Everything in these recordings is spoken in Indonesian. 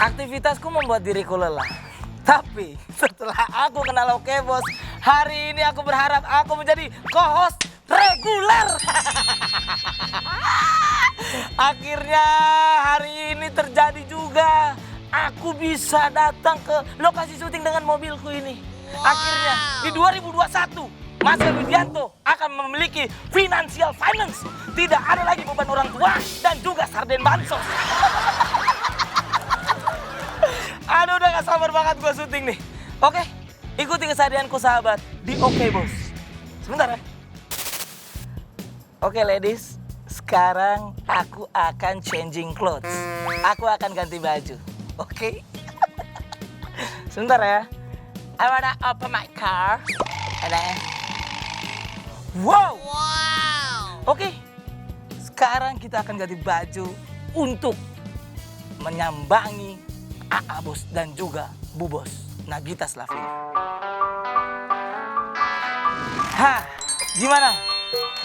Aktivitasku membuat diriku lelah. Tapi setelah aku kenal Oke Bos, hari ini aku berharap aku menjadi co-host reguler. Akhirnya hari ini terjadi juga. Aku bisa datang ke lokasi syuting dengan mobilku ini. Akhirnya di 2021 Mas Widianto akan memiliki financial finance. Tidak ada lagi beban orang tua dan juga sarden bansos. Aduh, udah gak sabar banget gue syuting nih. Oke, ikuti keseharianku sahabat di Oke Bos. Sebentar ya. Oke ladies, sekarang aku akan changing clothes. Aku akan ganti baju. Oke? Sebentar ya. I wanna open my car. Wow! Oke, sekarang kita akan ganti baju untuk menyambangi AA Bos dan juga Bu Bos Nagita Slavina. Hah, gimana?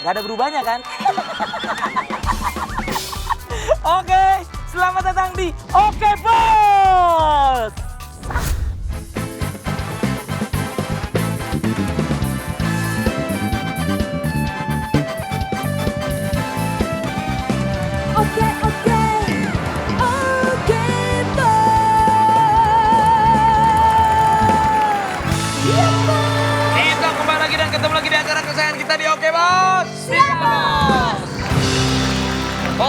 Gak ada berubahnya kan? Oke, selamat datang di Oke Bos! Ketemu lagi di acara kesayangan kita di Oke Bos. Siap Bos.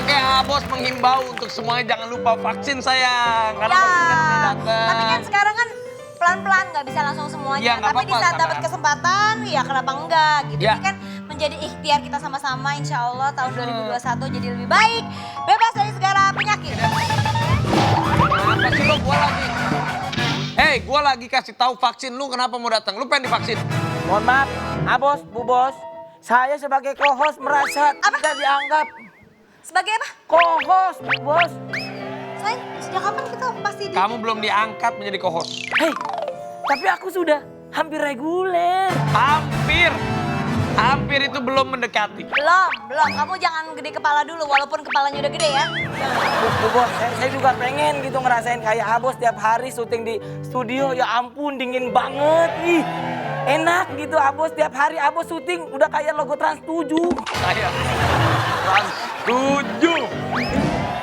Oke Bos menghimbau untuk semuanya jangan lupa vaksin sayang. Karena vaksin kan datang. Tapi kan sekarang kan pelan-pelan nggak bisa langsung semuanya. Ya, tapi di saat sabar. dapat kesempatan ya kenapa enggak gitu. Ya. Ini kan menjadi ikhtiar kita sama-sama insya Allah tahun 2021 jadi lebih baik. Bebas dari segala penyakit. Apa sih lo gua lagi? Hei gua lagi kasih tahu vaksin lu kenapa mau datang? Lu pengen divaksin? Mohon maaf, Abos, Bu Bos. Saya sebagai co-host merasa tidak dianggap. Sebagai apa? Co-host, Bu Bos. Sayang, sejak kapan kita pasti di... Kamu belum diangkat menjadi co-host. Hei, tapi aku sudah hampir reguler. Hampir itu belum mendekati. Belum. Kamu jangan gede kepala dulu walaupun kepalanya udah gede ya. Bu Bos, saya juga pengen gitu ngerasain kayak Abos tiap hari syuting di studio. Ya ampun, dingin banget nih. Enak gitu Abos, tiap hari Abos syuting udah kayak logo Trans 7. Saya Trans 7.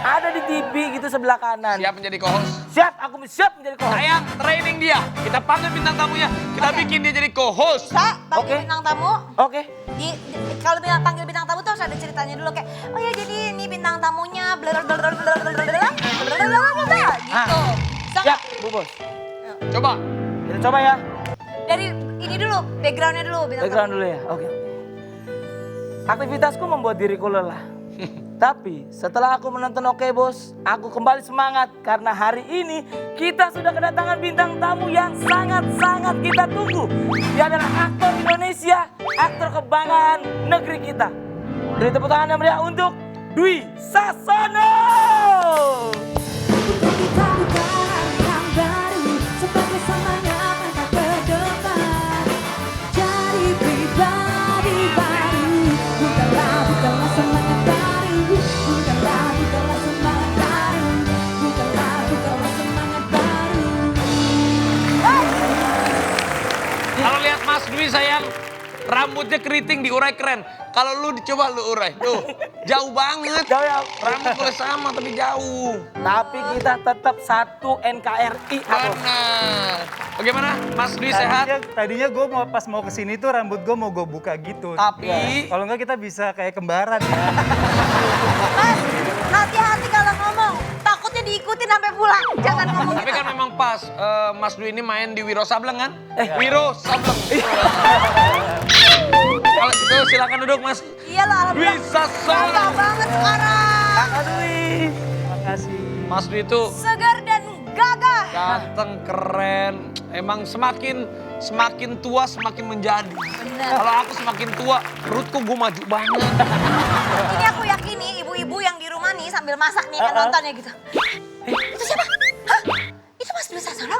Ada di TV gitu sebelah kanan. Siap menjadi co-host? Siap, aku siap menjadi co-host. Sayang, training dia. Kita panggil bintang tamunya. Kita bikin dia jadi co-host. Bisa panggil Oke. bintang tamu. Oke. Kalau panggil bintang tamu tuh harus ada ceritanya dulu kayak oh ya jadi ini bintang tamunya gitu. Siap, Bu Bos. Coba. Kita coba ya. Dari ini dulu, backgroundnya dulu bintang Background dulu ya. Oke. Aktivitasku membuat diriku lelah. Tapi setelah aku menonton Oke Bos, aku kembali semangat karena hari ini kita sudah kedatangan bintang tamu yang sangat-sangat kita tunggu. Dia adalah aktor Indonesia, aktor kebanggaan negeri kita. Beri tepuk tangan yang meriah untuk Dwi Sasono. Kalau lihat Mas Dwi sayang, rambutnya keriting diurai keren. Kalau lu dicoba lu urai. Tuh, jauh banget. Jauh ya. Rambut boleh sama tapi jauh. Tapi kita tetap satu NKRI. Abos. Benar. Bagaimana Mas Dwi sehat? Tadinya gue pas mau kesini tuh rambut gue mau gue buka gitu. Tapi Kalau enggak kita bisa kayak kembaran ya. Mas, hati-hati kalau ngomong. Takutnya diikutin sampai pulang. Jangan ngomong tapi gitu. kan memang pas Mas Dwi ini main di Wiro Sableng kan? Wiro Sableng. Kalau gitu silakan duduk Mas. Iya lah, alhamdulillah. Dwi Sasono. Gagah banget sekarang. Kakak Dwi. Makasih. Mas Dwi itu Segar dan gagah. ganteng, keren. Emang semakin tua semakin menjadi. Bener. Kalau aku semakin tua, perutku gue maju banget. Ini aku yakini ibu-ibu yang di rumah nih sambil masak nih kan nontonnya gitu. Itu siapa? Hah? Itu Mas Dwi Sasono?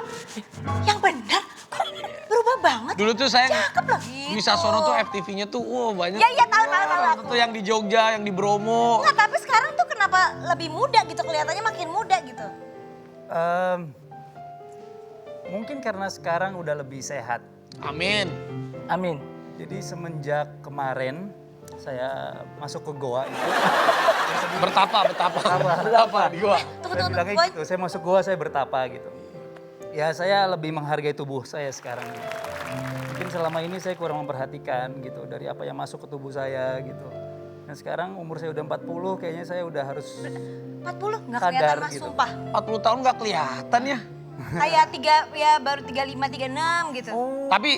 Yang benar? Kok berubah banget? Dulu tuh saya Cakep loh gitu. Dwi Sasono tuh FTV-nya tuh banyak. Iya, tahu aku. Tuh yang di Jogja, yang di Bromo. Enggak, tapi sekarang tuh kenapa lebih muda gitu kelihatannya makin muda gitu. Mungkin karena sekarang udah lebih sehat. Amin. Amin. Jadi semenjak kemarin saya masuk ke goa itu. Bertapa di gua. Saya bilangnya Boy. gitu, saya masuk goa saya bertapa gitu. Ya saya lebih menghargai tubuh saya sekarang. Mungkin selama ini saya kurang memperhatikan gitu dari apa yang masuk ke tubuh saya gitu. Nah sekarang umur saya udah 40 kayaknya saya udah harus 40 nggak Sadar kelihatan mas, gitu. sumpah. 40 tahun nggak kelihatan ya. Kayak baru 35, 36 gitu. Tapi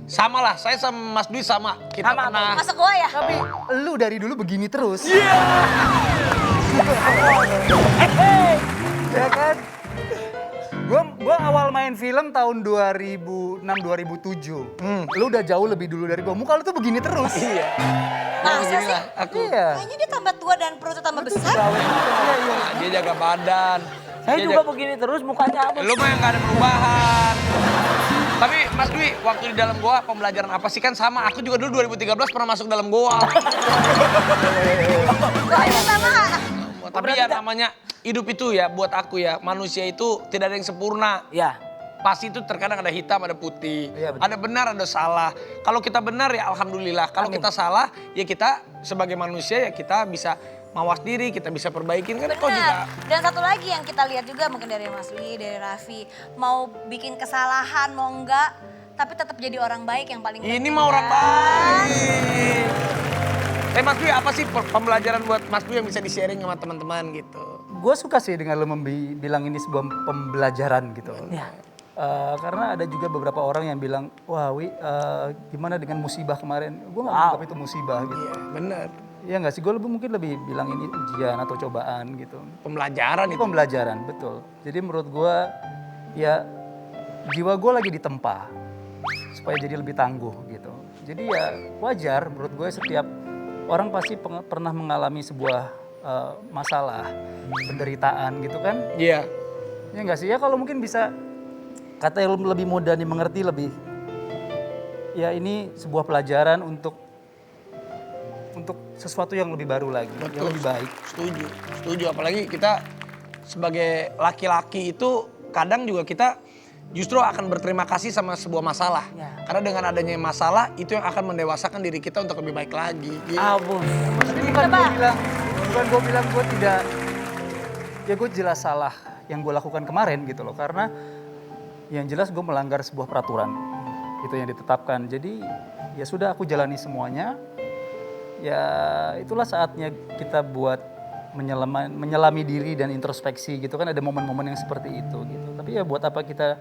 sama lah, saya sama Mas Dwi sama. Kita Sama, pernah. Masuk gua ya? tapi lu dari dulu begini terus. Ya kan? Gua awal main film tahun 2006 2007. Lu udah jauh lebih dulu dari gua. Muka lu tuh begini terus. Iya. Masa sih? Aku. Iya. Kayaknya dia tambah tua dan perutnya tambah besar. Dia jaga badan. Saya Dia juga jaga- begini terus mukanya apa? Lu mah yang gak ada perubahan. Tapi Mas Dwi, waktu di dalam goa pembelajaran apa sih? Kan sama, aku juga dulu 2013 pernah masuk dalam goa. Wah, itu sama. Tapi ya namanya hidup itu ya buat aku ya, manusia itu tidak ada yang sempurna. Ya. Pasti itu terkadang ada hitam, ada putih. Iya, betul. Ada benar, ada salah. Kalau kita benar ya alhamdulillah. Kalau kita salah ya kita sebagai manusia ya kita bisa mawas diri, kita bisa perbaikin kan kok juga. Benar. Dan satu lagi yang kita lihat juga mungkin dari Mas Dwi, dari Raffi. Mau bikin kesalahan, mau enggak. Tapi tetap jadi orang baik yang paling penting. Ini mah orang kan? baik. Mas Dwi apa sih pembelajaran buat Mas Dwi yang bisa di-sharing sama teman-teman gitu? Gue suka sih dengan lu bilang ini sebuah pembelajaran gitu. Ya. Karena ada juga beberapa orang yang bilang, wah Wi, gimana dengan musibah kemarin? Gue gak menganggap itu musibah gitu. Iya benar. Iya gak sih? Gue mungkin lebih bilang ini ujian atau cobaan gitu. Pembelajaran Ini itu. pembelajaran, betul. Jadi menurut gue, ya jiwa gue lagi ditempa. Supaya jadi lebih tangguh gitu. Jadi ya wajar menurut gue setiap orang pasti pernah mengalami sebuah masalah, penderitaan gitu kan. Iya. Ya enggak sih? Ya kalau mungkin bisa kata yang lebih mudah dimengerti lebih. Ya ini sebuah pelajaran untuk sesuatu yang lebih baru lagi, yang lebih baik. Setuju, setuju. Apalagi kita sebagai laki-laki itu kadang juga kita justru akan berterima kasih sama sebuah masalah. Ya. Karena dengan adanya masalah itu yang akan mendewasakan diri kita untuk lebih baik lagi. Gitu. Abus. Tapi bukan gue bilang gue tidak, ya gue jelas salah yang gue lakukan kemarin gitu loh. Karena yang jelas gue melanggar sebuah peraturan itu yang ditetapkan. Jadi ya sudah aku jalani semuanya. Ya itulah saatnya kita buat menyelami diri dan introspeksi gitu kan, ada momen-momen yang seperti itu gitu. Tapi ya buat apa kita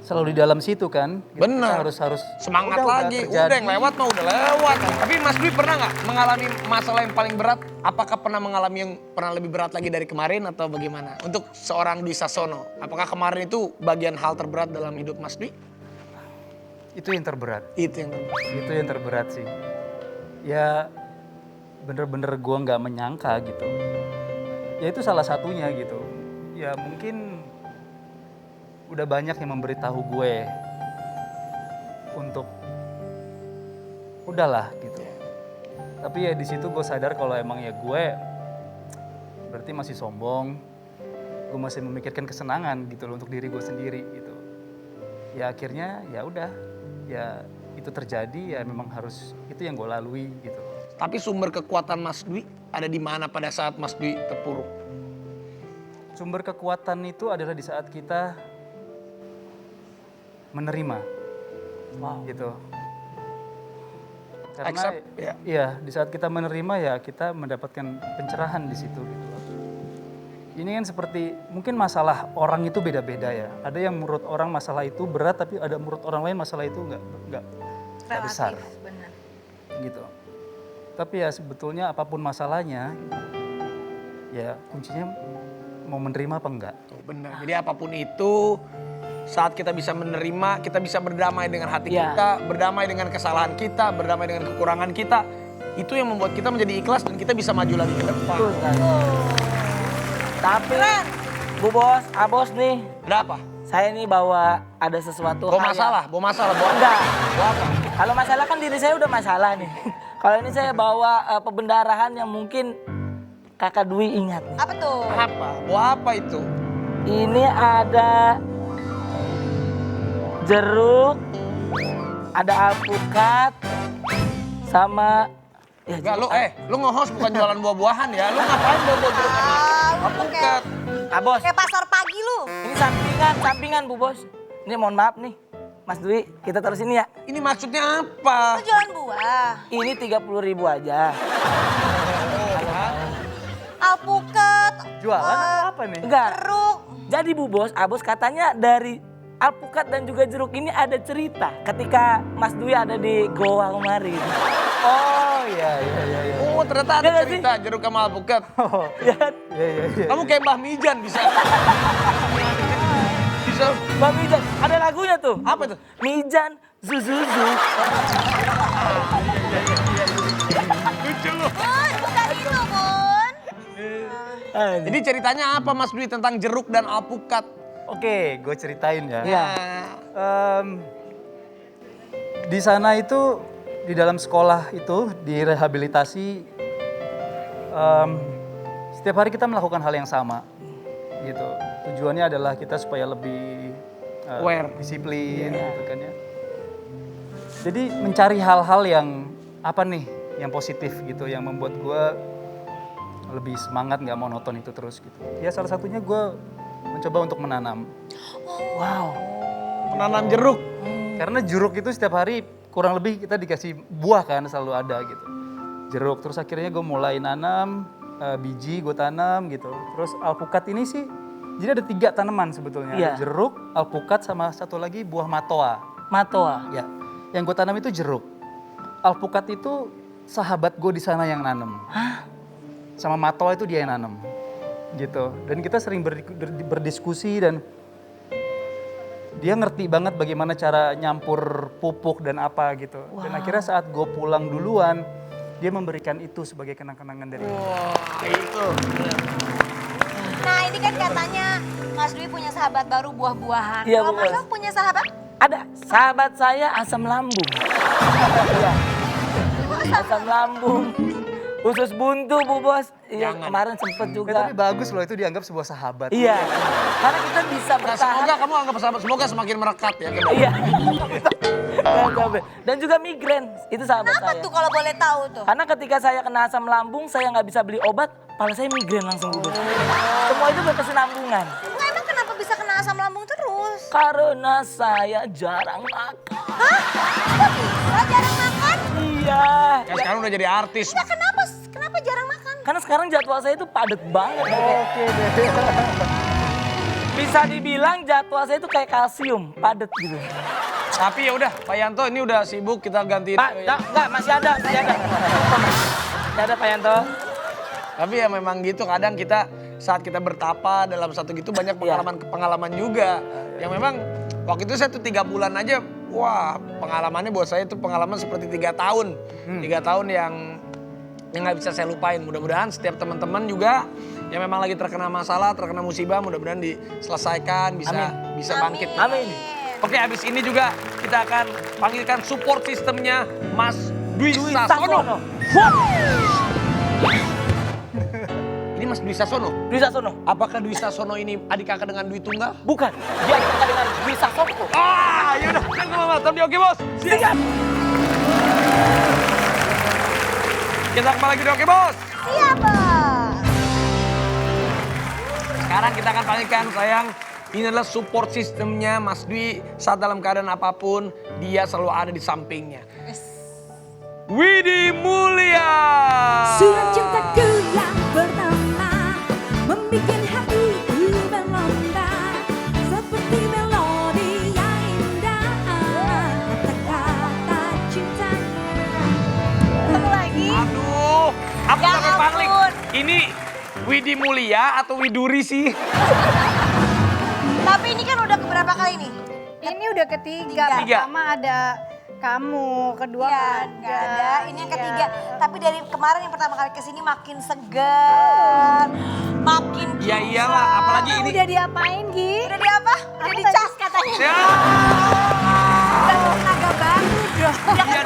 selalu di dalam situ kan? Gitu. Benar. Kita harus Semangat lagi. terjadi. Udah yang lewat mah udah lewat. Tapi Mas Dwi pernah nggak mengalami masalah yang paling berat? Apakah pernah mengalami yang pernah lebih berat lagi dari kemarin atau bagaimana? Untuk seorang Dwi Sasono, apakah kemarin itu bagian hal terberat dalam hidup Mas Dwi? Itu yang terberat. Itu yang terberat. Itu yang terberat sih. Ya bener-bener gue nggak menyangka gitu. Ya itu salah satunya gitu. Ya mungkin udah banyak yang memberitahu gue untuk udahlah gitu. Tapi ya di situ gue sadar kalau emang ya gue berarti masih sombong. Gue masih memikirkan kesenangan gitu loh untuk diri gue sendiri gitu. Ya akhirnya ya udah, ya itu terjadi ya memang harus itu yang gue lalui gitu. Tapi sumber kekuatan Mas Dwi ada di mana pada saat Mas Dwi terpuruk? Sumber kekuatan itu adalah di saat kita menerima, gitu. Karena Accept, ya. iya di saat kita menerima ya kita mendapatkan pencerahan di situ gitu. Ini kan seperti mungkin masalah orang itu beda-beda ya. Ada yang menurut orang masalah itu berat tapi ada menurut orang lain masalah itu nggak besar Benar. gitu. Tapi ya sebetulnya apapun masalahnya ya kuncinya mau menerima apa enggak. Benar. Jadi apapun itu, saat kita bisa menerima, kita bisa berdamai dengan hati Ya. kita, berdamai dengan kesalahan kita, berdamai dengan kekurangan kita. Itu yang membuat kita menjadi ikhlas dan kita bisa maju lagi ke depan. Betul sekali. Tapi Bu Bos, Abos nih, Ada apa? saya nih bawa ada sesuatu Bawa hal masalah, bawa masalah, bawa Enggak. Bawa apa? Kalau masalah kan diri saya udah masalah nih. Kalau ini saya bawa pembendarahan yang mungkin Kakak Dwi ingat nih. Apa tuh? Apa? Bawa apa itu? Ini ada jeruk, ada alpukat, sama ya Enggak, jeruk. lu nge-host bukan jualan buah-buahan ya. Lu ngapain bawa jeruk sama Lu alpukat? Ah bos, kayak pasar pagi lu. ini sampingan Bu Bos. Ini mohon maaf nih, Mas Dwi, kita terus ini ya. Ini maksudnya apa? Lu jualan buah. Ini 30.000 aja. Alpukat. Jualan atau apa nih? Enggak. Jeruk. Jadi Bu Bos, Abos katanya dari alpukat dan juga jeruk ini ada cerita ketika Mas Dwi ada di Goa kemarin. Oh iya. Oh, ternyata ada Iya nggak sih? cerita jeruk sama alpukat. Oh, Ya kan? iya. Kamu kayak Mbah Mijan bisa. Bisa. Bang Mijan, ada lagunya tuh. Apa tuh? Mijan, Zuzuzu. Bun, bukan itu, Bun. Jadi ceritanya apa Mas Dwi tentang jeruk dan alpukat? Oke, gue ceritain ya. Iya. Di sana itu, di dalam sekolah itu, di rehabilitasi, setiap hari kita melakukan hal yang sama, gitu. Tujuannya adalah kita supaya lebih Aware. disiplin, gitu kan ya. Jadi mencari hal-hal yang apa nih, yang positif gitu, yang membuat gue lebih semangat, nggak monoton itu terus gitu. Ya salah satunya gue mencoba untuk menanam. Wow. Menanam jeruk. Karena jeruk itu setiap hari kurang lebih kita dikasih buah kan selalu ada gitu. Jeruk, terus akhirnya gue mulai nanam, biji gue tanam gitu. Terus alpukat ini sih, jadi ada 3 tanaman sebetulnya. Iya. Ada jeruk, alpukat sama satu lagi buah matoa. Matoa. Ya, yang gue tanam itu jeruk. Alpukat itu sahabat gue di sana yang nanam. Sama matoa itu dia yang nanam. Gitu. Dan kita sering berdiskusi dan dia ngerti banget bagaimana cara nyampur pupuk dan apa gitu. Dan akhirnya saat gue pulang duluan, dia memberikan itu sebagai kenang-kenangan dari Wah, itu. Nah, ini kan katanya Mas Dwi punya sahabat baru buah-buahan. Iya, Kalau Bu Mas Bos. Dwi punya sahabat? Ada sahabat saya asam lambung. Iya. Asam lambung. Usus buntu Bu Bos. Iya, Jangan. kemarin sempet Ya, juga. tapi bagus loh itu dianggap sebuah sahabat. Iya. Karena kita bisa Nah, bertahan. semoga kamu anggap sahabat, semoga semakin merekat ya. Iya. Dan juga migrain, itu sahabat Apa saya. tuh kalau boleh tahu tuh? Karena ketika saya kena asam lambung, saya nggak bisa beli obat, kepala saya migrain langsung Bu Bos. Semua itu berkesinambungan. Nah, emang kenapa bisa kena asam lambung terus? Karena saya jarang makan. Hah? Kok bisa jarang makan? Iya. Ya, sekarang udah jadi artis. Ya kenapa jarang makan? Karena sekarang jadwal saya itu padat banget. Oke deh. Bisa dibilang jadwal saya itu kayak kalsium, padat gitu. Tapi ya udah, Pak Yanto ini udah sibuk, kita gantiin. Pak, enggak, masih ada. Masih ada Pak Yanto. Tapi ya memang gitu, kadang kita saat kita bertapa dalam satu gitu banyak pengalaman juga. Yang memang waktu itu saya tuh 3 bulan aja, wah pengalamannya buat saya itu pengalaman seperti 3 tahun. 3 tahun yang nggak bisa saya lupain. Mudah-mudahan setiap teman-teman juga yang memang lagi terkena masalah, terkena musibah, mudah-mudahan diselesaikan, bisa bangkit. Amin. Oke, habis ini juga kita akan panggilkan support sistemnya Mas Dwi Sasono. Ini Mas Dwi Sasono. Dwi Sasono? Apakah Dwi Sasono ini adik kakak dengan Dwi Tunggal? Bukan. Dia kita dengan Dwi Sasono. Ah, yaudah, kan sama Mas di Oke Bos. Siap. Kita kembali lagi di Oke Bos. Iya, Bos. Sekarang kita akan panggilkan sayang. Ini adalah support sistemnya Mas Dwi saat dalam keadaan apapun dia selalu ada di sampingnya. Widi Mulia. Surat cintaku yang pertama membikin hatiku melonda seperti melodi yang indah kata-kata cintanya. Satu lagi. Aduh, aku Ya sampai pangling. ampun. Ini Widi Mulia atau Widuri sih? Tapi ini kan udah keberapa kali nih? Ini udah ketiga. Tiga. Pertama ada kamu, kedua Iya, nggak ada. Ini yang ketiga. Tapi dari kemarin yang pertama kali kesini makin segar, makin Ya iyalah, apalagi ini. Udah diapain, Gi? Udah di apa? Udah Aku dicas katanya. Ya. Udah tenaga baru dong. Udah Iya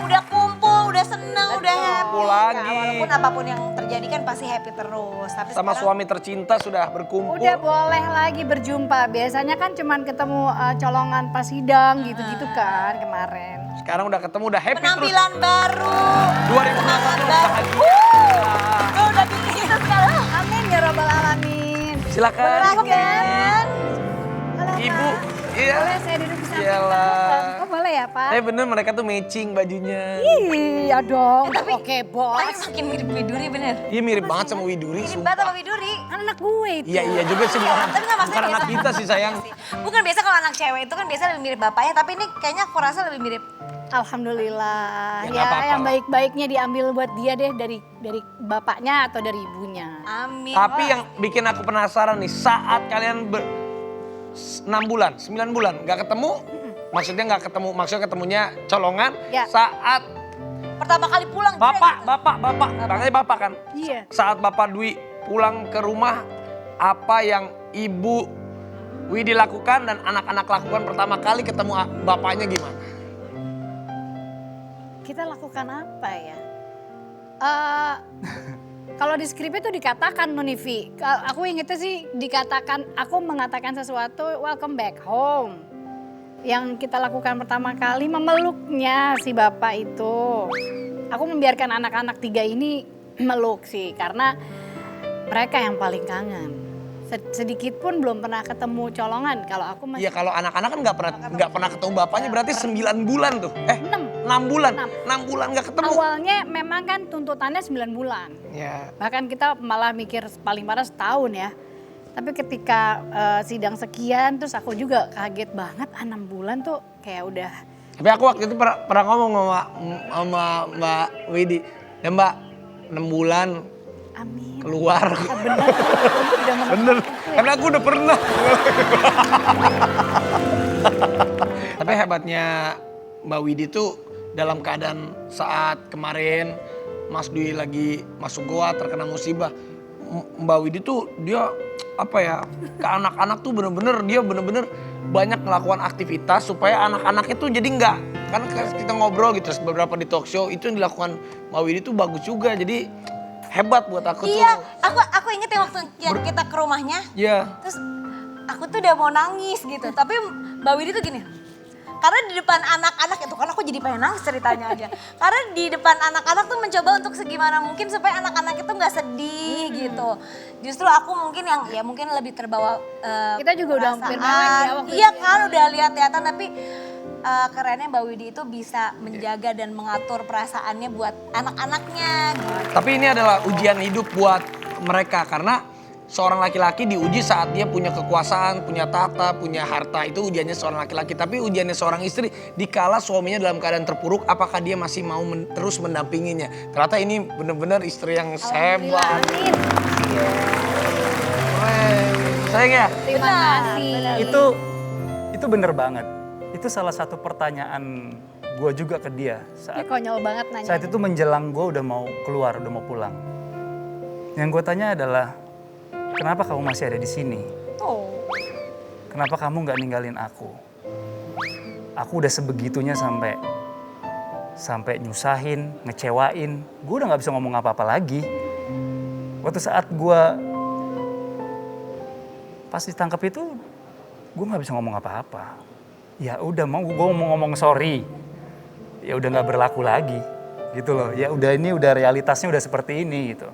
udah kumpul, udah seneng, udah happy. lagi. Walaupun apapun yang terjadi kan pasti happy terus. Tapi Sama sekarang, suami tercinta sudah berkumpul. Udah boleh lagi berjumpa. Biasanya kan cuman ketemu colongan pas sidang gitu-gitu kan kemarin. Sekarang udah ketemu, udah happy terus. penampilan baru. 2021 bahagia. Gue udah bikin sekarang. Amin ya robbal alamin. Silakan. Beneran kan? Halo, Ibu, Pak. iya. Boleh saya duduk di samping Iyalah. Pak? Oh boleh ya Pak? Bener mereka tuh matching bajunya. Iya dong. Tapi- Oke bos. Tapi makin mirip Widuri bener. Iya mirip banget sama Widuri, Mirip sumpah. banget sama Widuri. Kan anak gue itu. Iya iya juga sih, bukan, Tapi nggak maksudnya bukan anak biasa. kita sih sayang. Bukan biasa kalau anak cewek itu kan biasa lebih mirip bapaknya, tapi ini kayaknya aku rasa lebih mirip. Alhamdulillah. Ya, Ya, nggak apa-apa yang lah. baik-baiknya diambil buat dia deh dari bapaknya atau dari ibunya. Amin. Tapi Wah. yang bikin aku penasaran nih, saat kalian 6 bulan, 9 bulan nggak ketemu, maksudnya ketemunya colongan, Ya. saat pertama kali pulang juga bapak, gitu. panggilnya bapak kan? Iya. Saat Bapak Dwi pulang ke rumah, apa yang Ibu Widi lakukan dan anak-anak lakukan pertama kali ketemu bapaknya gimana? Kita lakukan apa ya? Kalau di skrip itu dikatakan Nunivi, aku ingetnya sih dikatakan, aku mengatakan sesuatu welcome back home. Yang kita lakukan pertama kali memeluknya si bapak itu. Aku membiarkan anak-anak 3 ini meluk sih karena mereka yang paling kangen. Sedikit pun belum pernah ketemu colongan. Kalau aku Iya masih kalau anak-anak kan nggak pernah ketemu bapaknya berarti 9 bulan tuh. 6. 6 bulan. Enam. 6 bulan nggak ketemu. Awalnya memang kan tuntutannya 9 bulan. Ya. Bahkan kita malah mikir paling parah setahun ya. Tapi ketika sidang sekian terus aku juga kaget banget 6 bulan tuh kayak udah. Tapi aku waktu itu pernah ngomong sama Mbak Widi, ya Mbak 6 bulan Amin. keluar. Bener. Udah Bener, karena aku udah pernah. Tapi hebatnya Mbak Widi tuh dalam keadaan saat kemarin Mas Dwi lagi masuk goa terkena musibah. Mbak Widi tuh dia apa ya, ke anak-anak tuh dia bener-bener banyak melakukan aktivitas supaya anak-anak itu jadi enggak. Karena kita ngobrol gitu beberapa di talk show itu yang dilakukan Mbak Widi tuh bagus juga. Jadi hebat buat aku tuh. Iya, aku inget ya waktu yang kita ke rumahnya. Iya. Terus aku tuh udah mau nangis gitu. Tapi Mbak Widi tuh gini. Karena di depan anak-anak itu kan aku jadi pengen nangis ceritanya aja. Karena di depan anak-anak tuh mencoba untuk segimana mungkin supaya anak-anak itu nggak sedih gitu. Justru aku mungkin yang ya mungkin lebih terbawa Kita juga udah hampir perasaan. mewek ya waktu Iya itu ya. kan udah lihat-lihatan tapi kerennya Mbak Widi itu bisa menjaga dan mengatur perasaannya buat anak-anaknya gitu. Tapi ini adalah ujian hidup buat mereka karena seorang laki-laki diuji saat dia punya kekuasaan, punya tahta, punya harta. Itu ujiannya seorang laki-laki. Tapi ujiannya seorang istri dikala suaminya dalam keadaan terpuruk, apakah dia masih mau terus mendampinginya. Ternyata ini benar-benar istri yang hebat. Amin. Keren. Sayang ya? Terima kasih. Itu bener banget. Itu salah satu pertanyaan gue juga ke dia Dia konyol banget nanya. saat itu menjelang gue udah mau keluar, udah mau pulang. Yang gue tanya adalah, kenapa kamu masih ada di sini? Oh. Kenapa kamu nggak ninggalin aku? Aku udah sebegitunya sampai nyusahin, ngecewain. Gue udah nggak bisa ngomong apa-apa lagi. Waktu saat gue pas ditangkap itu, gue nggak bisa ngomong apa-apa. Ya udah gue mau ngomong sorry, ya udah nggak berlaku lagi, gitu loh. Ya udah ini udah realitasnya udah seperti ini gitu.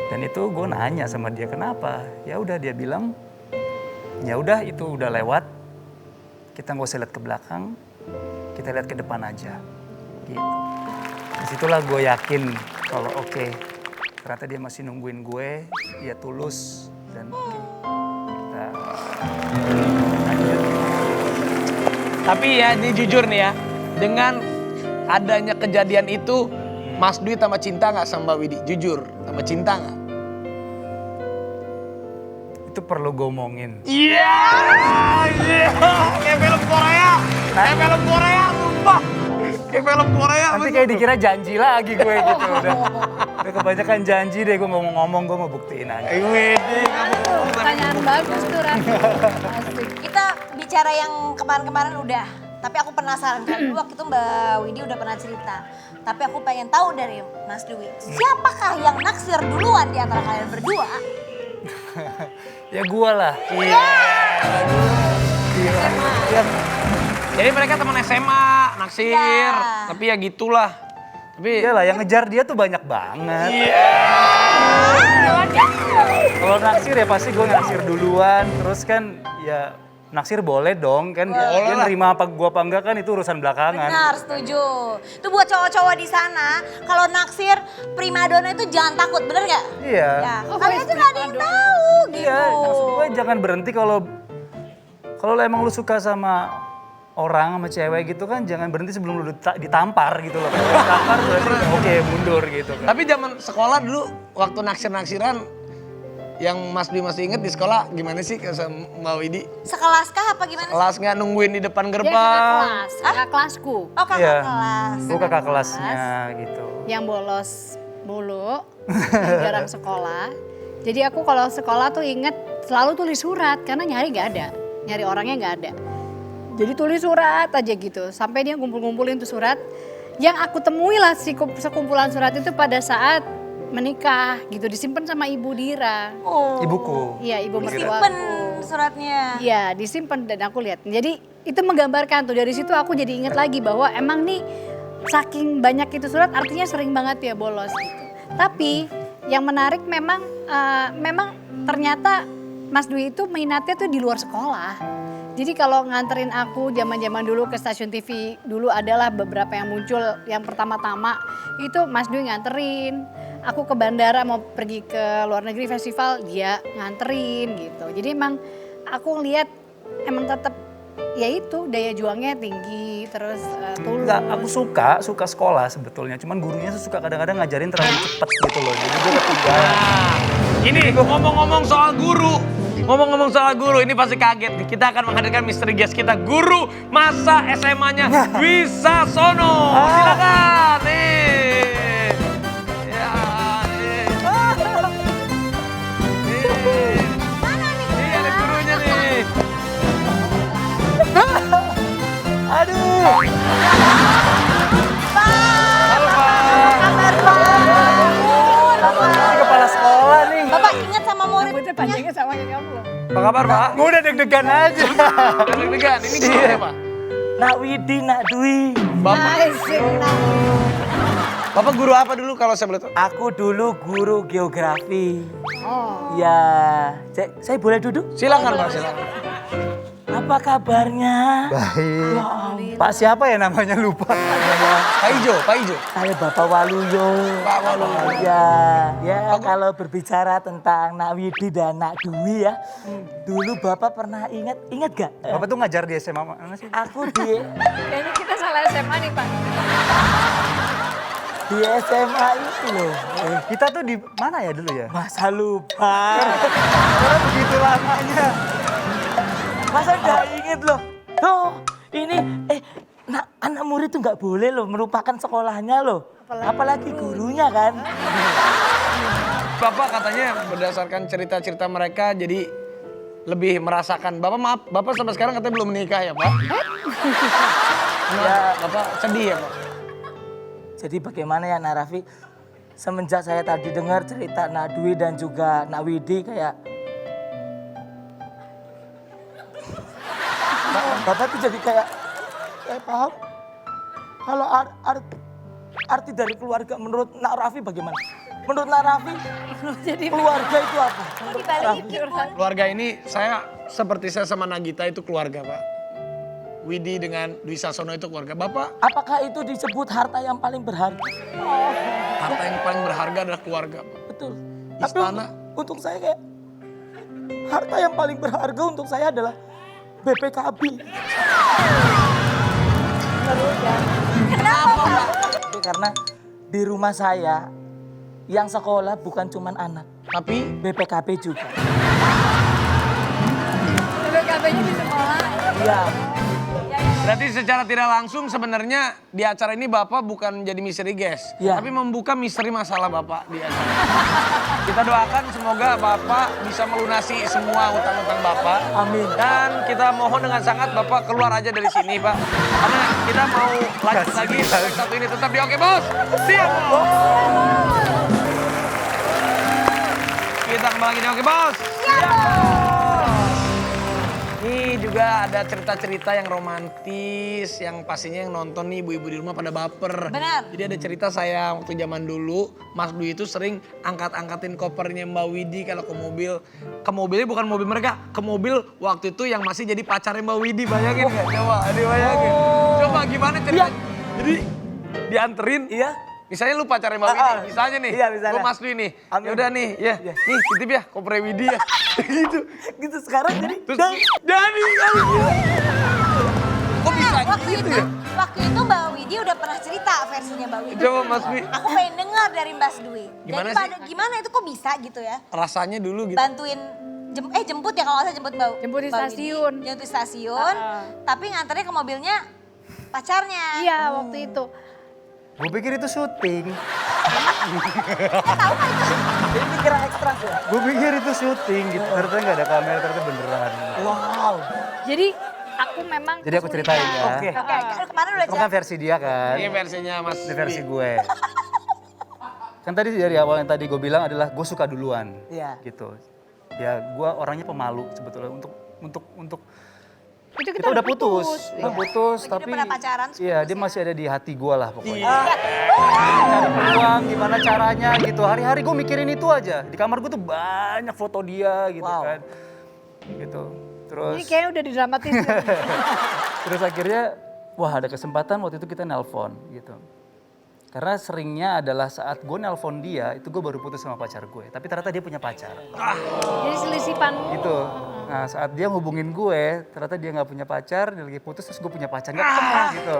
Dan itu gue nanya sama dia kenapa? Ya udah dia bilang, ya udah itu udah lewat. Kita nggak usah lihat ke belakang, kita lihat ke depan aja. Gitu. Disitulah gue yakin kalau oke, ternyata dia masih nungguin gue, dia tulus dan oke. Kita lanjut. Tapi ya ini jujur nih ya, dengan adanya kejadian itu, Mas Dwi tambah cinta nggak sama Mbak Widi? Jujur, tambah cinta nggak? Itu perlu gue omongin. Iya, kayak film Korea, sumpah. Kayak film Korea. Nanti kayak dikira janji lagi gue gitu. Udah kebanyakan janji deh, gue ngomong-ngomong, gue mau buktiin aja. Widi, Pertanyaan bagus tuh Raffi. Asik. Kita bicara yang kemarin-kemarin udah. Tapi aku penasaran kan dulu waktu itu Mbak Widi udah pernah cerita. Tapi aku pengen tahu dari Mas Dwi, siapakah yang naksir duluan di antara kalian berdua? Ya gua lah. Jadi mereka teman SMA, naksir, Iya. tapi ya gitulah. Tapi Iyalah, yang ngejar dia tuh banyak banget. Kalau naksir ya pasti gue naksir duluan, terus kan ya naksir boleh dong kan. Dia lah. nerima apa gua apa enggak kan itu urusan belakangan. Benar, setuju. Itu buat cowok-cowok di sana, kalau naksir primadona itu jangan takut, bener nggak? Iya. Ya, kalian tuh nggak ada yang tahu gitu. Iya, maksud gue jangan berhenti kalau lo emang lu suka sama orang sama cewek gitu kan jangan berhenti sebelum lu ditampar gitu loh. Kalau ditampar berarti oke mundur gitu kan. Tapi zaman sekolah dulu waktu naksir-naksiran yang Mas Dwi masih inget di sekolah gimana sih sama Mbak Widi? Sekelas kah apa gimana? Kelas nggak nungguin di depan Dia kakak gerbang? kelas, kakak kelasku. Oh kakak Iya. kelas. Gue kakak kelasnya gitu. Yang bolos mulu, yang jarang sekolah. Jadi aku kalau sekolah tuh inget selalu tulis surat karena nyari nggak ada, nyari orangnya nggak ada. Jadi tulis surat aja gitu, sampai dia ngumpul-ngumpulin tuh surat. Yang aku temui lah sekumpulan surat itu pada saat menikah gitu, disimpan sama Ibu Dira. Oh. Ibuku. Iya, ibu Simpen mertuaku. suratnya. Iya, disimpan dan aku lihat. Jadi itu menggambarkan tuh dari situ aku jadi ingat lagi bahwa emang nih saking banyak itu surat artinya sering banget ya bolos gitu. Tapi yang menarik memang ternyata Mas Dwi itu minatnya tuh di luar sekolah. Jadi kalau nganterin aku zaman-zaman dulu ke stasiun TV dulu adalah beberapa yang muncul yang pertama-tama itu Mas Dwi nganterin. Aku ke bandara mau pergi ke luar negeri festival dia nganterin gitu. Jadi emang aku lihat emang tetap ya itu daya juangnya tinggi terus tulus. Enggak, aku suka sekolah sebetulnya. Cuman gurunya tuh suka kadang-kadang ngajarin terlalu cepet gitu loh. Jadi gue ketinggalan. Ini ngomong-ngomong soal guru. Ngomong-ngomong soal guru, ini pasti kaget nih. Kita akan menghadirkan misteri guest kita, guru masa SMA-nya Dwi Sasono. Silakan nih. Ya, nih. Nih ada gurunya nih. Aduh. Halo Pak. Kabar Pak. Ini kepala sekolah nih. Bapak ingat sama Rambutnya muridnya? panjangnya sama kayak kamu loh. Apa kabar Pak? Gue udah deg-degan aja. Deg-degan, ini gurunya Pak. Nak Widi, Nak Dwi. Bapak, Asik. Bapak guru apa dulu kalau saya boleh tahu? Aku dulu guru geografi. Oh. Ya, saya boleh duduk? Silakan Pak, silakan. Apa kabarnya? Baik. Pak siapa ya namanya lupa. Pak Ijo, Pak Ijo. Saya Bapak Waluyo. Pak Waluyo. Ya kalau berbicara tentang Nak Widi dan Nak Dwi ya. Dulu Bapak pernah ingat gak? Bapak tuh ngajar di SMA mana sih? Aku di Kayaknya kita salah SMA nih Pak. SMA itu loh. Kita tuh di mana ya dulu ya? Masa lupa. Karena begitu lamanya. Masa nggak inget loh? Tuh, ini anak murid tuh nggak boleh loh melupakan sekolahnya loh. Apalagi gurunya kan. Bapak katanya berdasarkan cerita-cerita mereka jadi lebih merasakan. Bapak maaf, Bapak sampai sekarang katanya belum menikah ya Pak? Ya, Bapak sedih ya Pak? Jadi bagaimana ya Nak Raffi? Semenjak saya tadi dengar cerita Nak Dwi dan juga Nak Widi kayak Bapak tuh jadi kayak paham kalau arti dari keluarga menurut Nak Raffi bagaimana? Menurut Nak Raffi keluarga itu apa? Menurut Nak Raffi? Keluarga ini seperti saya sama Nagita itu keluarga Pak. Widi dengan Dwi Sasono itu keluarga. Bapak, Apakah itu disebut harta yang paling berharga? harta yang paling berharga adalah keluarga Pak. Betul. Istana. Tapi untuk saya kayak harta yang paling berharga untuk saya adalah BPKB. Kenapa Pak? Itu karena di rumah saya yang sekolah bukan cuma anak, Tapi BPKB juga. BPKB-nya di sekolah. Iya. Ya. Berarti secara tidak langsung sebenarnya di acara ini Bapak bukan jadi misteri guest, Iya. tapi membuka misteri masalah Bapak di acara. Kita doakan semoga Bapak bisa melunasi semua utang-utang Bapak. Amin. Dan kita mohon dengan sangat Bapak keluar aja dari sini Pak. Karena kita mau lanjut lagi segmen satu ini tetap di Oke Bos. Siap Bos. Kita kembali lagi di Oke Bos. Ini juga ada cerita-cerita yang romantis, yang pastinya yang nonton nih ibu-ibu di rumah pada baper. Benar. Jadi ada cerita saya waktu zaman dulu, Mas Dwi itu sering angkat-angkatin kopernya Mbak Widi kalau ke mobil. Ke mobilnya bukan mobil mereka, ke mobil waktu itu yang masih jadi pacarnya Mbak Widi. Bayangin nggak? Coba, bayangin. Coba gimana cerita? Jadi dianterin. Iya. Misalnya lu pacarnya Mbak Widi, misalnya nih, Iya, misalnya. gue Mas Dwi nih, Amin. ya udah nih, ya, Iya. nih titip ya, kopernya Widi ya, gitu. Gitu sekarang jadi. Terus jadi, kok bisa Waktu gitu itu, ya? waktu itu Mbak Widi udah pernah cerita versinya Mbak Widi. Coba Mas Dwi, Aku pengen dengar dari Mas Dwi. Gimana Jadi sih? gimana itu kok bisa gitu ya? rasanya dulu gitu. Bantuin jemput ya kalau nggak salah jemput Mbak. Jemput di Mbak Widi. stasiun. Jemput di stasiun. Tapi nganternya ke mobilnya pacarnya. Iya waktu itu. Gue pikir itu syuting. Jadi dikira ekstra ya. Gue pikir itu syuting gitu. Ternyata nggak ada kamera, ternyata beneran. Wow. Jadi aku memang Jadi aku ceritain ya. Oke. Oke, kemarin udah Itu kan versi dia kan. Ini versinya Mas Ini versi Dwi. gue. Kan tadi dari awal yang tadi gue bilang adalah gue suka duluan. Iya. Gitu. Ya gue orangnya pemalu sebetulnya untuk itu kita udah putus, udah Iya. putus, Lagi udah tapi pernah pacaran, terus iya putus dia ya? masih ada di hati gue lah pokoknya. Iya. Cari peluang, gimana caranya gitu. Hari-hari gue mikirin itu aja. Di kamar gue tuh banyak foto dia gitu Wow. kan. Gitu. Terus Ini kayaknya udah didramatisir. terus akhirnya wah ada kesempatan waktu itu kita nelpon gitu. Karena seringnya adalah saat gue nelpon dia, itu gue baru putus sama pacar gue. Tapi ternyata dia punya pacar. Jadi selisipan. Gitu. Nah saat dia hubungin gue, ternyata dia nggak punya pacar, dia lagi putus terus gue punya pacar. Nggak ketemu gitu.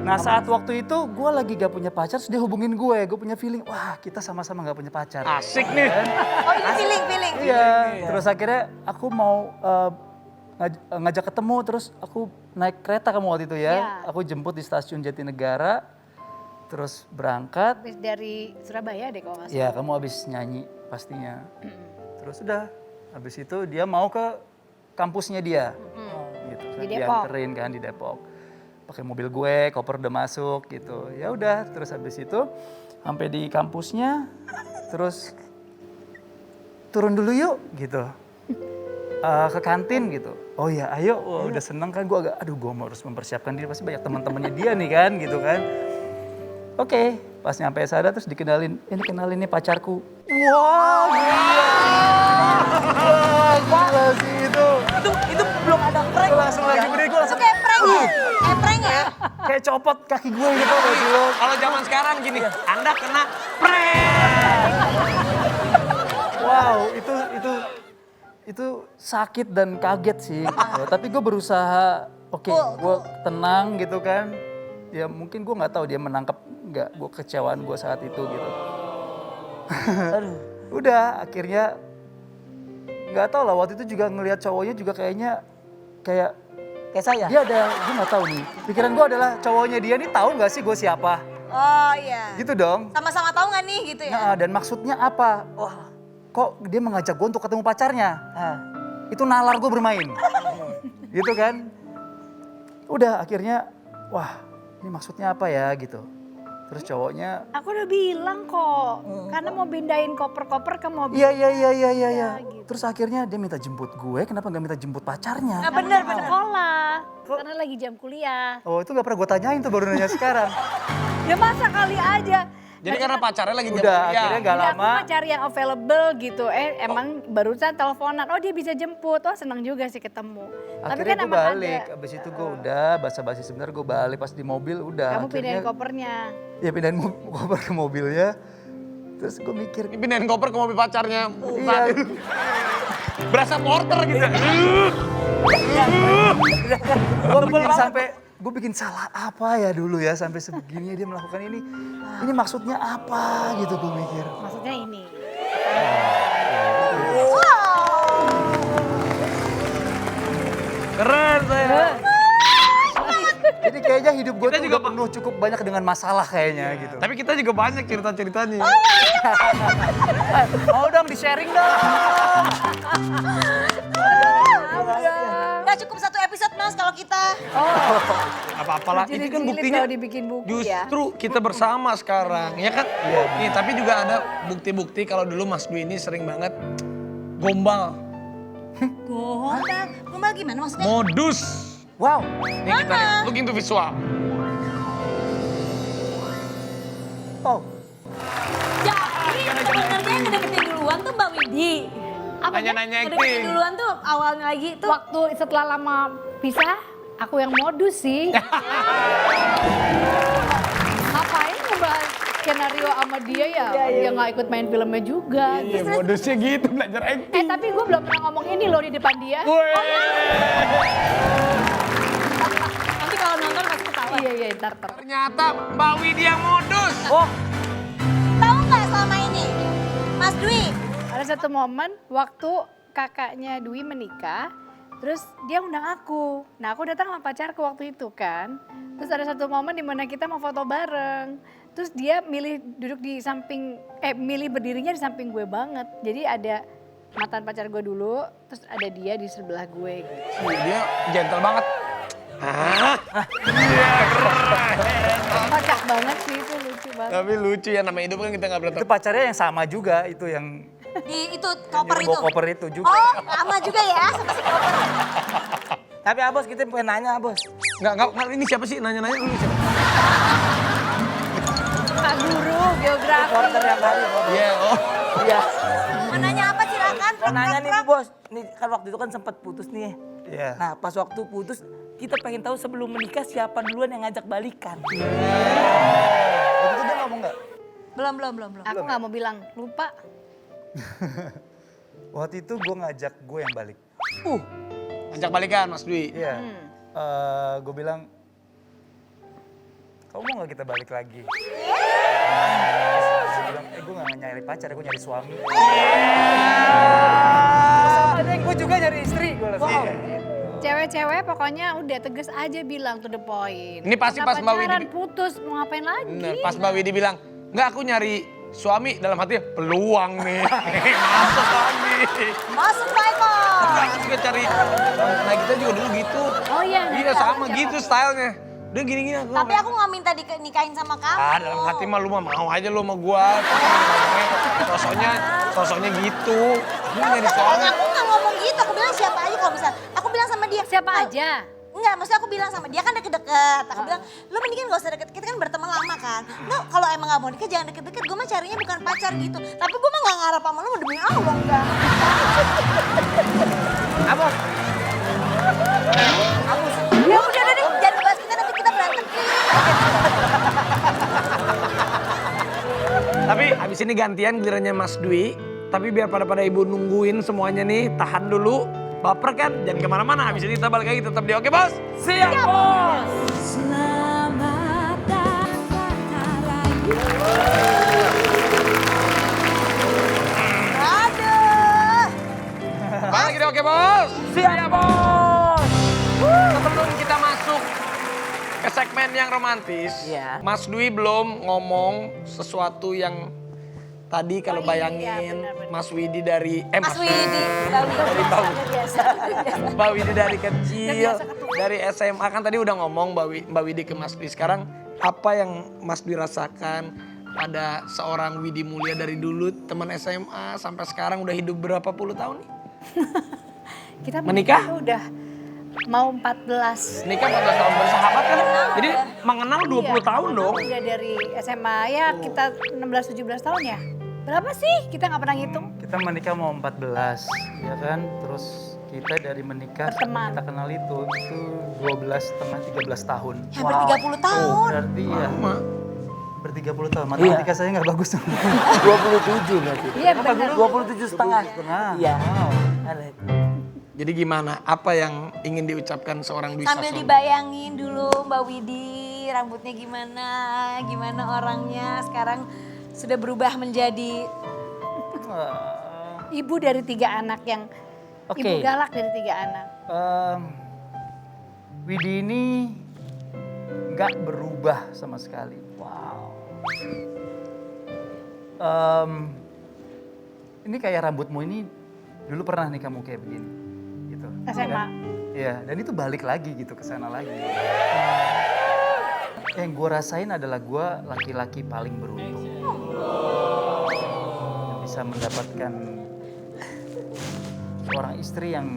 Nah saat waktu itu gue lagi gak punya pacar, terus dia hubungin gue punya feeling, wah kita sama-sama gak punya pacar. Asik nih. Oh ini feeling. Iya, terus akhirnya aku mau ngajak ketemu, terus aku naik kereta kamu waktu itu ya. Iya. Aku jemput di stasiun Jatinegara, terus berangkat. Habis dari Surabaya deh kalau nggak salah. Ya kamu habis nyanyi pastinya. Terus udah, habis itu dia mau ke kampusnya dia. Gitu. Di Dia Depok. anterin kan di Depok. Pakai mobil gue, koper udah masuk gitu. Ya udah, terus habis itu sampai di kampusnya, terus turun dulu yuk gitu. Ke kantin gitu. Oh ya ayo, wah, udah seneng kan gue agak, aduh gue harus mempersiapkan diri, pasti banyak teman-temannya dia nih kan gitu kan. Oke, pas nyampe sana terus dikenalin, ini kenalin nih pacarku. Wah, gila sih itu. Itu belum ada prank. Langsung lagi beri gue Itu langsung kayak prank ya? Kayak prank ya? kayak copot kaki gue gitu gak sih lo? Kalau zaman sekarang gini, Anda kena prank. Wow, itu sakit dan kaget sih. Tapi gue berusaha, oke, gue tenang gitu kan. Ya mungkin gue nggak tahu dia menangkap nggak gue kecewaan gue saat itu gitu. Aduh. Udah akhirnya nggak tahu lah waktu itu juga ngelihat cowoknya juga kayaknya kayak Kayak saya. dia ada, gue nggak tahu nih. Pikiran gue adalah cowoknya dia nih tahu nggak sih gue siapa? Oh iya. Gitu dong. Sama-sama tahu nggak nih gitu ya? Nah, dan maksudnya apa? Wah. Kok dia mengajak gue untuk ketemu pacarnya? Ah. Itu nalar gue bermain. Gitu kan. Udah akhirnya, wah ini maksudnya apa ya gitu. Terus cowoknya, Aku udah bilang kok, karena mau pindahin koper-koper ke mobil. iya. Terus akhirnya dia minta jemput gue, kenapa gak minta jemput pacarnya? Nah bener. Sekolah, karena lagi jam kuliah. Oh itu gak pernah gue tanyain tuh, baru nanya sekarang. Ya masa kali aja. Jadi karena pacarnya lagi jam Udah kuliah. akhirnya gak Jadi aku lama. mah cari yang available gitu. Emang barusan teleponan, oh dia bisa jemput. Oh seneng juga sih ketemu. Akhirnya gue emang balik, ada. abis itu gue udah basa-basi sebentar gue balik pas di mobil udah. Kamu pindahin akhirnya- kopernya. Ya pindahin koper ke mobilnya. Terus gue mikir, Pindahin koper ke mobil pacarnya. iya Berasa porter gitu. gue bikin salah apa ya dulu ya sampai sebegini dia melakukan ini. Ini maksudnya apa gitu gue mikir. Maksudnya ini. Keren saya. Jadi kayaknya hidup gue Kita tuh juga udah penuh cukup banyak dengan masalah kayaknya gitu. Tapi kita juga banyak cerita-ceritanya. Mau dong di-sharing dong. Nggak cukup satu episode Mas kalau kita. Apa-apalah, ini kan Jilid-jilid buktinya kalau dibikin buku ya. justru kita bersama sekarang, ya kan? Nih, tapi juga ada bukti-bukti kalau dulu Mas Dwi ini sering banget gombal, Gombal gimana maksudnya? modus. Wow. Nih kita lihat, looking to visual. Oh. Jadi sebenarnya yang ngedeketin duluan tuh Mbak Widi. Nanya-nanya Ngedeketin acting. duluan tuh awalnya lagi tuh. Waktu setelah lama pisah, aku yang modus sih. Ngapain ngebahas skenario sama dia ya? Dia nggak ikut main filmnya juga. Iya, modusnya gitu, belajar acting. Tapi gue belum pernah ngomong ini loh di depan dia. Nanti kalau nonton pasti ketawa. Iya, ntar. Ternyata Mbak Widi yang modus. Oh. Tahu nggak selama ini, Mas Dwi? Ada satu momen waktu kakaknya Dwi menikah, terus dia undang aku. Nah aku datang sama pacarku waktu itu kan. Terus ada satu momen di mana kita mau foto bareng. Terus dia milih duduk di samping, milih berdirinya di samping gue banget. Jadi ada mantan pacar gue dulu, terus ada dia di sebelah gue gitu. Dia gentle banget. Kocak banget sih itu, lucu banget. Tapi lucu ya, namanya hidup kan kita nggak pernah Itu tahu. pacarnya yang sama juga, itu yang Di itu koper yang itu. bawa koper itu juga. Oh, sama juga ya sama si koper. Tapi Abos kita pengen nanya Abos. Nggak, ini siapa sih nanya-nanya lu siapa? Kak guru geografi. Reporter yang tadi. Iya, oh. Iya. Mau nanya apa silakan? Mau nanya nih Bos. Nih kan waktu itu kan sempat putus nih. Iya. Nah pas waktu putus kita pengen tahu sebelum menikah siapa duluan yang ngajak balikan. Waktu itu dia ngomong nggak? Belum. Aku nggak mau bilang, lupa. Waktu itu gue ngajak gue yang balik. Ajak balikan Mas Dwi. Iya. Gue bilang, kamu mau nggak kita balik lagi? Gue bilang, gue nggak nyari pacar, gue nyari suami. Ada yang gue juga nyari istri, gue langsung. Cewek-cewek pokoknya udah tegas aja bilang to the point. Ini pasti pas Mbak Widi- Pacaran putus, mau ngapain lagi? Bener, pas Mbak Widi bilang, nggak aku nyari suami, dalam hati peluang nih. Masuk kami. Masuk Pak Eko. Tapi aku juga cari, nah kita juga dulu gitu. Oh iya, Iya sama gitu stylenya. Udah gini-gini aku. Tapi aku nggak minta dinikahin sama kamu. Dalam hati mah lu mah mau aja lu sama gua. Sosoknya gitu. Lu nyari suami. Aku nggak ngomong gitu, aku bilang siapa aja kalau bisa. Aku bilang sama dia. Siapa "Oh, aja? Enggak, maksudnya aku bilang sama dia kan deket-deket. Aku bilang, lu mendingan gak usah deket, kita kan berteman lama kan. Lu kalau emang gak mau nikah jangan deket-deket, gue mah carinya bukan pacar gitu. Tapi gue mah gak ngarep sama lu demi Allah enggak. Abos. Ya udah deh, jangan bahas kita nanti kita berantem. Tapi abis ini gantian gilirannya Mas Dwi. Tapi biar pada ibu nungguin semuanya nih, tahan dulu. Baper kan, jangan kemana-mana. Abis ini kita balik lagi tetap di Oke Bos. Siap Bos. Selamat datang Rayu. Aduh. Balik lagi di Oke Bos. Siap Bos. Sebelum kita masuk ke segmen yang romantis, Iya. Mas Dwi belum ngomong sesuatu yang tadi kalau bayangin benar-benar. Mas Widi dari Mas Widi. Mbak Widi dari kecil, dari SMA kan tadi udah ngomong Mbak Widi ke Mas Dwi. Sekarang apa yang Mas Dwi rasakan pada seorang Widi Mulia dari dulu teman SMA sampai sekarang udah hidup berapa puluh tahun nih? Kita Menikah? tuh udah mau 14. Nikah 14 tahun bersahabat kan? Jadi mengenal 20 Iya, tahun dong. Udah dari SMA ya kita 16-17 tahun ya. Berapa sih? Kita nggak pernah ngitung. Kita menikah mau 14, ya kan? Terus kita dari menikah sampai Berteman. kita kenal itu 12 setengah 13 tahun. Hampir 30 tahun. Berarti ya Lama. ber-30 tahun. Matematika saya nggak bagus. 27 berarti. Iya benar. 27 setengah. Iya. Wow. Ada. Jadi gimana? Apa yang ingin diucapkan seorang Dwi Sambil Sasono? dibayangin dulu Mbak Widi, rambutnya gimana orangnya. Sekarang sudah berubah menjadi Ibu dari 3 anak yang Oke. ibu galak dari 3 anak. Widi ini nggak berubah sama sekali. Wow. Ini kayak rambutmu ini dulu pernah nih kamu kayak begini, gitu. SMA. Iya, dan itu balik lagi gitu ke sana lagi. Yang gue rasain adalah gue laki-laki paling beruntung. Yang bisa mendapatkan seorang istri yang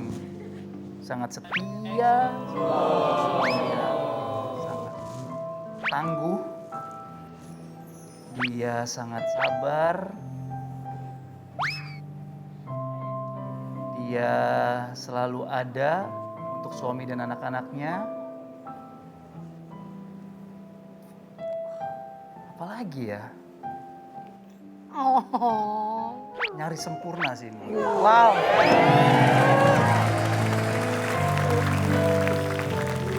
sangat setia, sangat tangguh, dia sangat sabar, dia selalu ada untuk suami dan anak-anaknya. Apalagi ya, Oh. nyaris sempurna sih ini. Wow.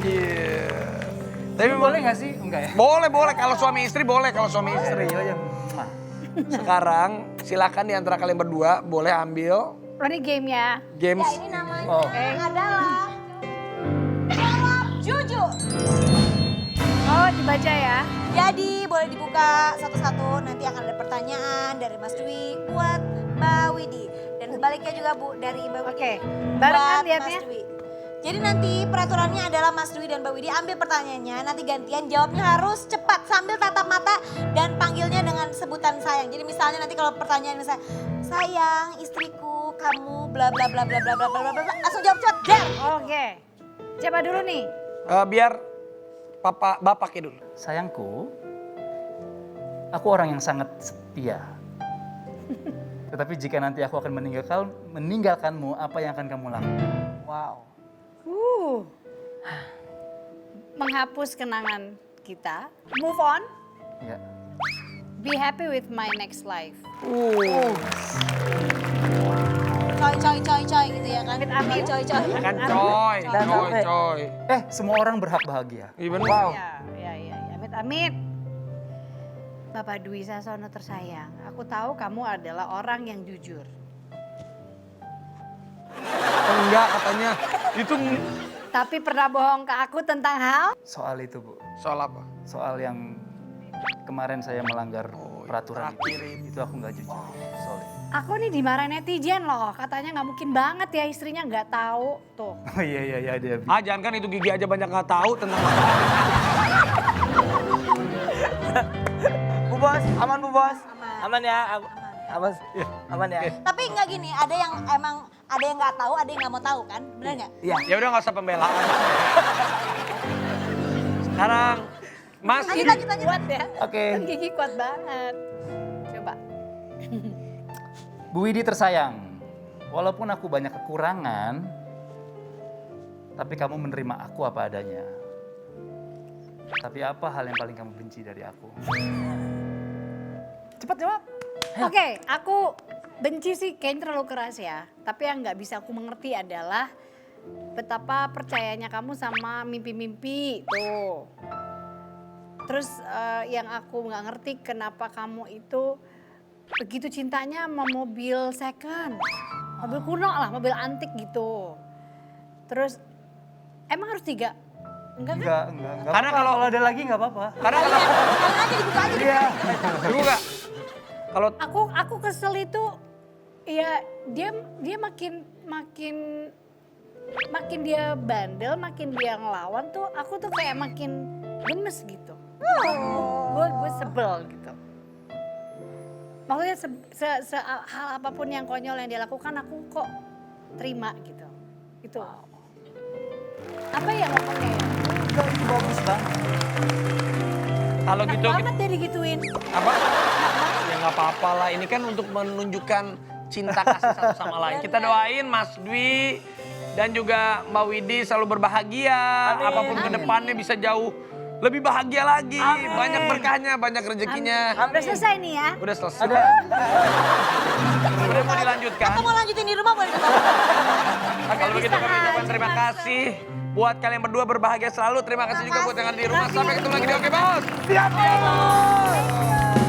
Iya. Tapi Boleh nggak sih? Enggak ya? boleh. Kalau suami istri boleh, kalau suami istri. Iya, Mwah. Sekarang silakan di antara kalian berdua boleh ambil Oh, ini game ya. games. Ya ini namanya Oh. adalah jawab jujur. Oh, dibaca ya. Jadi boleh dibuka satu-satu, nanti akan ada pertanyaan dari Mas Dwi buat Mbak Widi. Dan sebaliknya juga Bu dari Mbak Widi Oke, barengan buat lihatnya. Mas Dwi. Jadi nanti peraturannya adalah Mas Dwi dan Mbak Widi ambil pertanyaannya, nanti gantian jawabnya harus cepat sambil tatap mata dan panggilnya dengan sebutan sayang. Jadi misalnya nanti kalau pertanyaan misalnya, sayang istriku, kamu bla bla bla bla bla bla bla bla bla, langsung jawab cepat. Der. Oke. Siapa dulu nih? Biar bapaknya dulu. Sayangku, aku orang yang sangat setia. Tetapi jika nanti aku akan meninggalkanmu, apa yang akan kamu lakukan? Wow. Menghapus kenangan kita. Move on. Ya. Be happy with my next life. Coy gitu ya kan. Amit-amit. Coy. Kan coy, Dan sampai- coy. Semua orang berhak bahagia. Iya bener. Wow. Ya. Amit-amit. Bapak Dwi Sasono tersayang, aku tahu kamu adalah orang yang jujur. Enggak katanya. Itu Tapi pernah bohong ke aku tentang hal? Soal itu, Bu. soal apa? Soal yang kemarin saya melanggar peraturan terakhir itu aku nggak jujur. Sorry. Aku nih dimarahin netizen loh, katanya nggak mungkin banget ya istrinya nggak tahu tuh. Oh iya dia. Jangan kan itu Gigi aja banyak nggak tahu tentang Bu Bos, aman Bu Bos? Aman ya? Aman. Aman ya? Tapi nggak gini, ada yang emang ada yang nggak tahu, ada yang nggak mau tahu kan, benar nggak? Iya. Ya udah nggak usah pembelaan. Sekarang Mas Lanjut. Kuat ya? Oke. Kan Gigi kuat banget. Coba. Bu Widi tersayang, walaupun aku banyak kekurangan, tapi kamu menerima aku apa adanya. Tapi apa hal yang paling kamu benci dari aku? Cepat jawab. Oke, aku benci sih kayaknya terlalu keras ya. Tapi yang nggak bisa aku mengerti adalah betapa percayanya kamu sama mimpi-mimpi tuh. Terus yang aku nggak ngerti kenapa kamu itu begitu cintanya sama mobil second. Mobil kuno lah, mobil antik gitu. Terus emang harus 3? Enggak kan? Enggak. Karena apa-apa. kalau- kalau ada lagi nggak apa-apa. karena kalau Jangan aja dibuka aja. Iya. dulu nggak kalau Aku kesel itu ya dia makin dia bandel, makin dia ngelawan tuh aku tuh kayak makin gemes gitu. Gue sebel gitu. Maksudnya hal apapun yang konyol yang dia lakukan aku kok terima gitu. Itu. Apa ya ngomongnya ya? Itu bagus banget. kalau Enak gitu banget dia digituin. apa? Ya nggak apa-apa lah. Ini kan untuk menunjukkan cinta kasih satu sama lain. Kita doain Mas Dwi dan juga Mbak Widi selalu berbahagia. Apapun ke depannya bisa jauh lebih bahagia lagi. Banyak berkahnya, banyak rezekinya. Udah selesai nih ya. Udah selesai. Udah mau dilanjutkan. Atau mau lanjutin di rumah boleh dibawa. Kalau begitu kami ucapkan terima kasih. Buat kalian berdua berbahagia selalu. Terima kasih juga buat yang ada di rumah. Sampai ketemu lagi di Oke Bos. Siap ya Bos!